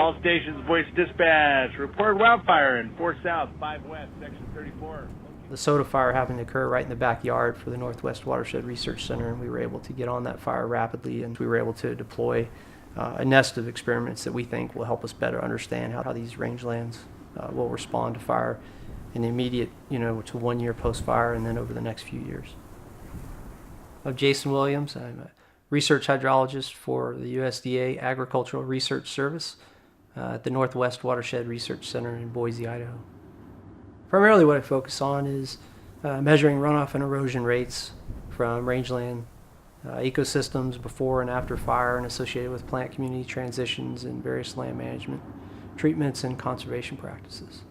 All stations, voice dispatch. Report wildfire in 4 South, 5 West, Section 34. The soda fire happened to occur right in the backyard for the Northwest Watershed Research Center, and we were able to get on that fire rapidly, and we were able to deploy a nest of experiments that we think will help us better understand how these rangelands will respond to fire in the immediate, to 1 year post-fire and then over the next few years. I'm Jason Williams. I'm a research hydrologist for the USDA Agricultural Research Service at the Northwest Watershed Research Center in Boise, Idaho. Primarily what I focus on is measuring runoff and erosion rates from rangeland ecosystems before and after fire and associated with plant community transitions and various land management treatments and conservation practices.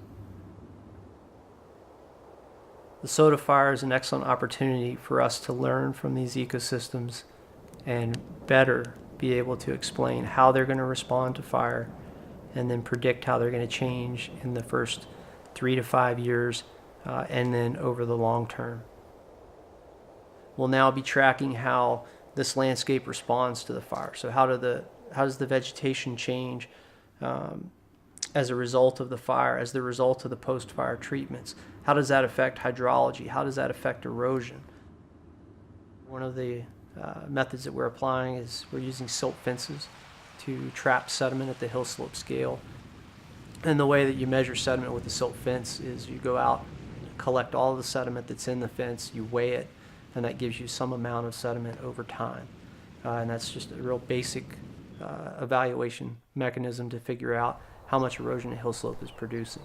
The soda fire is an excellent opportunity for us to learn from these ecosystems and better be able to explain how they're going to respond to fire and then predict how they're going to change in the first 3 to 5 years and then over the long term. We'll now be tracking how this landscape responds to the fire. So how does the vegetation change as a result of the fire, as the result of the post-fire treatments? How does that affect hydrology? How does that affect erosion? One of the methods that we're applying is we're using silt fences to trap sediment at the hill slope scale. And the way that you measure sediment with the silt fence is you go out, collect all of the sediment that's in the fence, you weigh it, and that gives you some amount of sediment over time. And that's just a real basic evaluation mechanism to figure out how much erosion a hill slope is producing.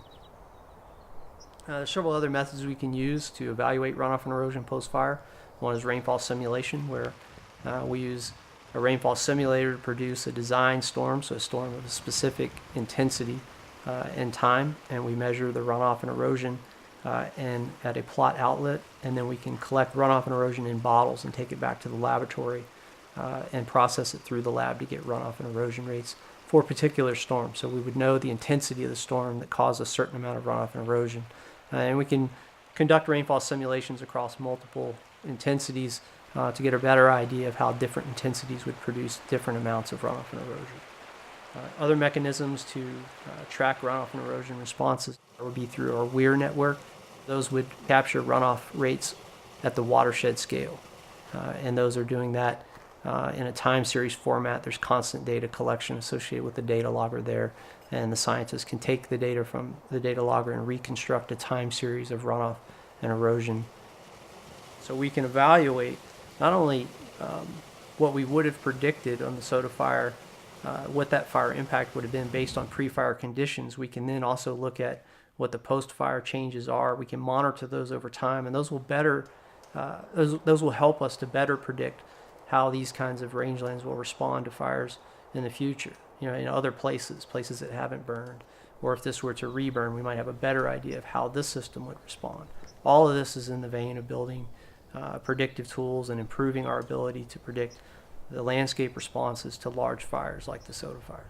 There's several other methods we can use to evaluate runoff and erosion post-fire. One is rainfall simulation, where we use a rainfall simulator to produce a design storm, so a storm of a specific intensity and time, and we measure the runoff and erosion and at a plot outlet, and then we can collect runoff and erosion in bottles and take it back to the laboratory and process it through the lab to get runoff and erosion rates for a particular storm. So we would know the intensity of the storm that caused a certain amount of runoff and erosion. And we can conduct rainfall simulations across multiple intensities to get a better idea of how different intensities would produce different amounts of runoff and erosion. Other mechanisms to track runoff and erosion responses would be through our WEIR network. Those would capture runoff rates at the watershed scale. And those are doing that in a time series format. There's constant data collection associated with the data logger there, and the scientists can take the data from the data logger and reconstruct a time series of runoff and erosion. So we can evaluate not only what we would have predicted on the soda fire, what that fire impact would have been based on pre-fire conditions. We can then also look at what the post-fire changes are. We can monitor those over time, and those will better those will help us to better predict how these kinds of rangelands will respond to fires in the future. In other places that haven't burned, or if this were to reburn, we might have a better idea of how this system would respond. All of this is in the vein of building predictive tools and improving our ability to predict the landscape responses to large fires like the soda fire.